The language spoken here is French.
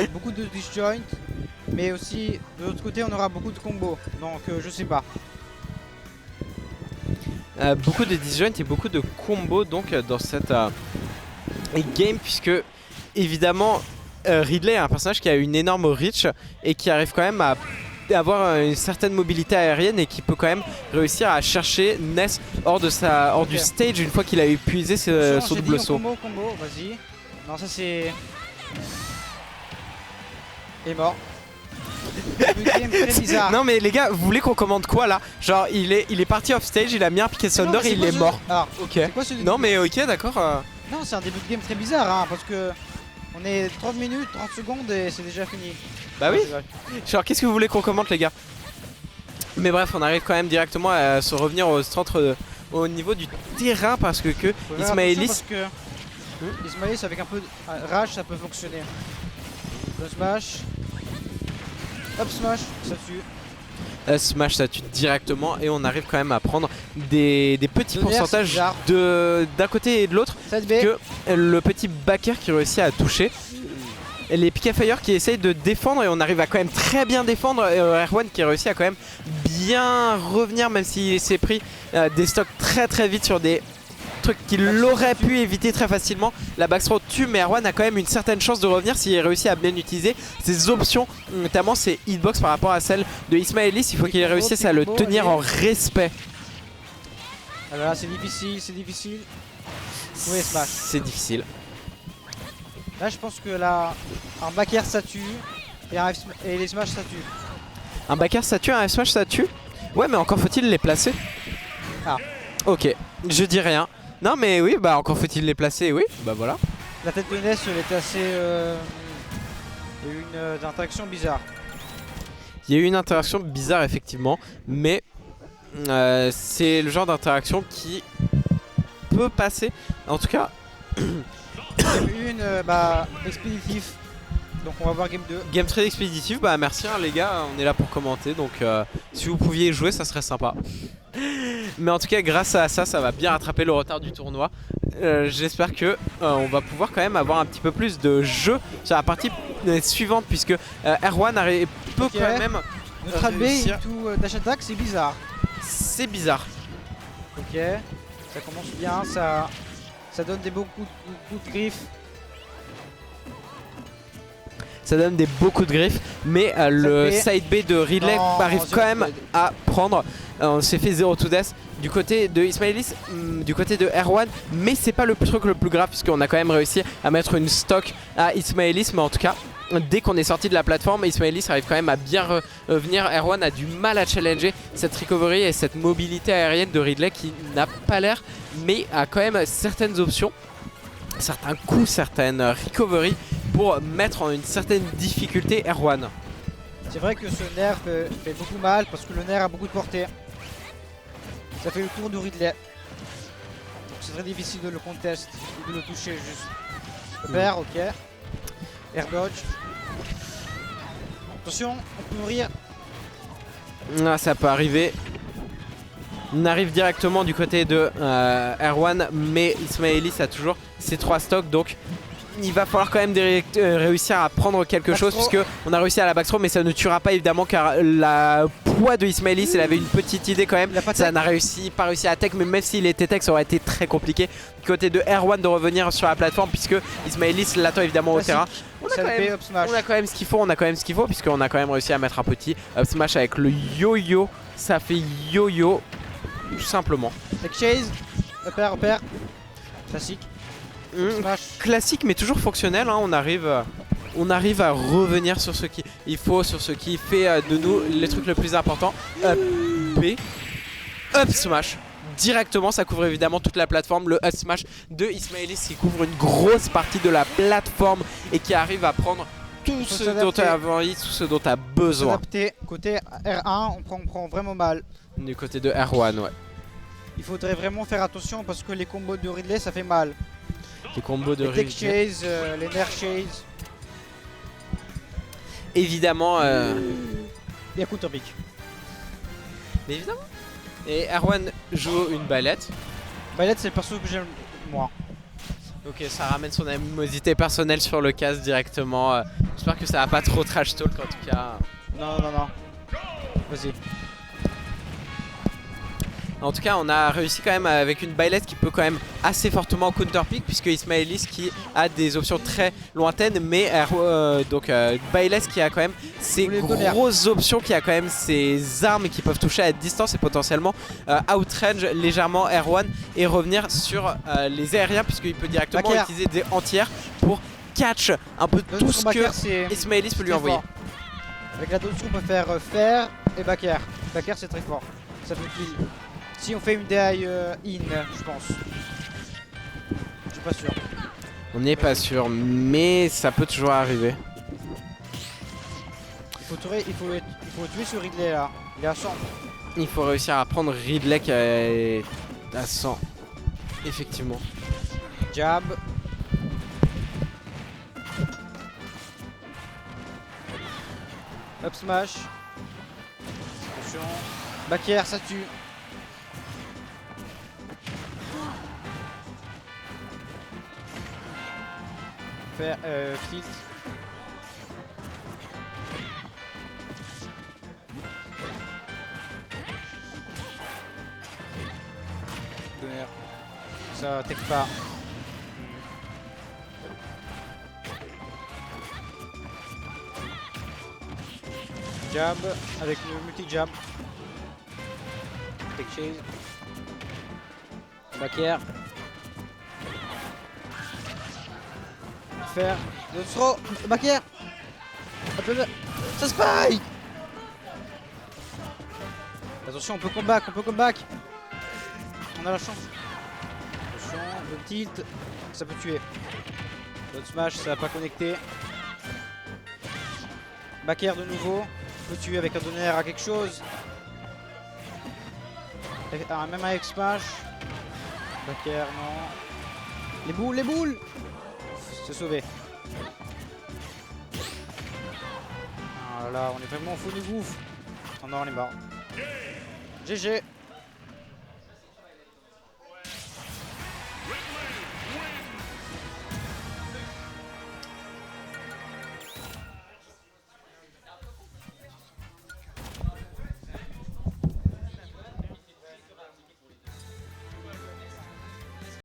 beaucoup de disjoint, mais aussi de l'autre côté on aura beaucoup de combos, donc je sais pas. Beaucoup de disjoints et beaucoup de combos donc dans cette game, puisque évidemment Ridley est un personnage qui a une énorme reach et qui arrive quand même à avoir une certaine mobilité aérienne et qui peut quand même réussir à chercher Ness hors du stage une fois qu'il a épuisé son double saut. Combo, vas-y. Non, ça c'est... Et mort. Game très bizarre. Non mais les gars, vous voulez qu'on commande quoi là? Genre il est parti off stage, il a mis un piqué Thunder et il est mort. Alors, ok. Quoi, non mais ok, d'accord. Non, c'est un début de game très bizarre hein, parce que on est 30 minutes, 30 secondes et c'est déjà fini. Bah oui. Genre qu'est-ce que vous voulez qu'on commente les gars? Mais bref, on arrive quand même directement à se revenir au centre, au niveau du terrain parce que Ismaëlis... Parce que Ismaëlis avec un peu de rage ça peut fonctionner. Le smash. Hop smash, ça tue. Smash ça tue directement et on arrive quand même à prendre des petits pourcentages d'un côté et de l'autre. Que le petit backer qui réussit à toucher. Les Pika Fire qui essayent de défendre et on arrive à quand même très bien défendre. Erwan qui réussit à quand même bien revenir même s'il s'est pris des stocks très vite sur des trucs qu'il aurait pu éviter très facilement. La backthrow tue mais Erwan a quand même une certaine chance de revenir s'il réussit à bien utiliser ses options, notamment ses hitbox par rapport à celle de Ismaëlis. Il faut qu'il réussisse à le tenir en respect. Alors là c'est difficile, c'est difficile. Oui, smash. C'est difficile. Là je pense que là un back air ça tue et les smash ça tue. Un back air ça tue, un smash ça tue. Ouais mais encore faut-il les placer. Ah. Ok, je dis rien. Non mais oui, bah encore faut-il les placer, oui, bah voilà. La tête de Ness elle était assez... Il y a eu une interaction bizarre. Il y a eu une interaction bizarre effectivement, mais c'est le genre d'interaction qui peut passer. En tout cas... Il y a eu une expéditif. Donc on va voir game 2. Game très expéditif, bah merci hein, les gars, on est là pour commenter. Donc si vous pouviez jouer ça serait sympa. Mais en tout cas grâce à ça, ça va bien rattraper le retard du tournoi. J'espère que on va pouvoir quand même avoir un petit peu plus de jeu sur la partie suivante. Puisque Erwan peut quand même notre B et tout dash attack c'est bizarre. C'est bizarre. Ok, ça commence bien, ça donne beaucoup de griffes. Ça donne beaucoup de griffes, mais le side B de Ridley arrive quand même à prendre. On s'est fait 0 to death du côté de Ismaëlis, du côté de Erwan, mais c'est pas le truc le plus grave puisqu'on a quand même réussi à mettre une stock à Ismaëlis. Mais en tout cas, dès qu'on est sorti de la plateforme, Ismaëlis arrive quand même à bien revenir. Erwan a du mal à challenger cette recovery et cette mobilité aérienne de Ridley qui n'a pas l'air, mais a quand même certaines options, certains coups, certaines recovery pour mettre en une certaine difficulté Erwan. C'est vrai que ce nerf fait beaucoup mal parce que le nerf a beaucoup de portée. Ça fait le tour de Ridley. Donc c'est très difficile de le contest ou de le toucher juste. Repère, ok. Air dodge. Attention, on peut mourir. Ah, ça peut arriver. On arrive directement du côté de Erwan, mais Ismaëlis a toujours ses 3 stocks, donc il va falloir quand même réussir à prendre quelque chose puisque on a réussi à la backthrow, mais ça ne tuera pas évidemment car la poids de Ismaëlis, elle avait une petite idée quand même. Ça n'a pas réussi à tech, mais même s'il était tech, ça aurait été très compliqué du côté de Erwan de revenir sur la plateforme puisque Ismaëlis l'attend évidemment au terrain. On a quand même ce qu'il faut, puisqu'on a quand même réussi à mettre un petit up smash avec le yo-yo. Ça fait yo-yo tout simplement. Tech chase, repère, classique. Classique mais toujours fonctionnel hein. On arrive à revenir sur ce qu'il faut, sur ce qui fait de nous les trucs le plus important. Up B, up smash directement, ça couvre évidemment toute la plateforme. Le up smash de Ismaëlis qui couvre une grosse partie de la plateforme et qui arrive à prendre tout ce dont tu as envie, tout ce dont tu as besoin. Côté R1 on prend vraiment mal. Du côté de R1, ouais. Il faudrait vraiment faire attention parce que les combos de Ridley ça fait mal. Les combos de les tech chase, les nerf chase. Évidemment. Et à counterpick. Mais évidemment. Et Erwan joue une balette. Balette c'est le perso que j'aime moi. Ok, ça ramène son animosité personnelle sur le casse directement. J'espère que ça va pas trop trash talk en tout cas. Non. Vas-y. En tout cas, on a réussi quand même avec une Byleth qui peut quand même assez fortement counterpick, puisque Ismaelis qui a des options très lointaines, mais Byleth qui a quand même ses grosses options, qui a quand même ses armes qui peuvent toucher à distance et potentiellement outrange légèrement Erwan et revenir sur les aériens, puisqu'il peut directement utiliser des entières pour catch un peu tout ce que Ismaelis peut lui envoyer. Fort. Avec la Dotsu, on peut faire fer et backer. Backer, c'est très fort. Ça fait kill. Si on fait une DI in, je pense. Je suis pas sûr. On n'est pas sûr, mais ça peut toujours arriver. Il faut tuer ce Ridley là. Il est à 100. Il faut réussir à prendre Ridley qui est à 100. Effectivement. Jab. Up smash. Attention. Back air, ça tue. Faire tilt. Donner. Ça tech pas. Jab avec le multi-jab. Tech chase. Back air. Faire le throw. Back air. Ça spike. Attention, on peut comeback, On a la chance. Attention, le tilt, ça peut tuer. Le smash, ça va pas connecter. Back air de nouveau. On peut tuer avec un donner à quelque chose. Même avec smash. Back air, non. Les boules. Se sauver. Ah là, on est vraiment au fond du gouffre. Oh non, on est mort. GG.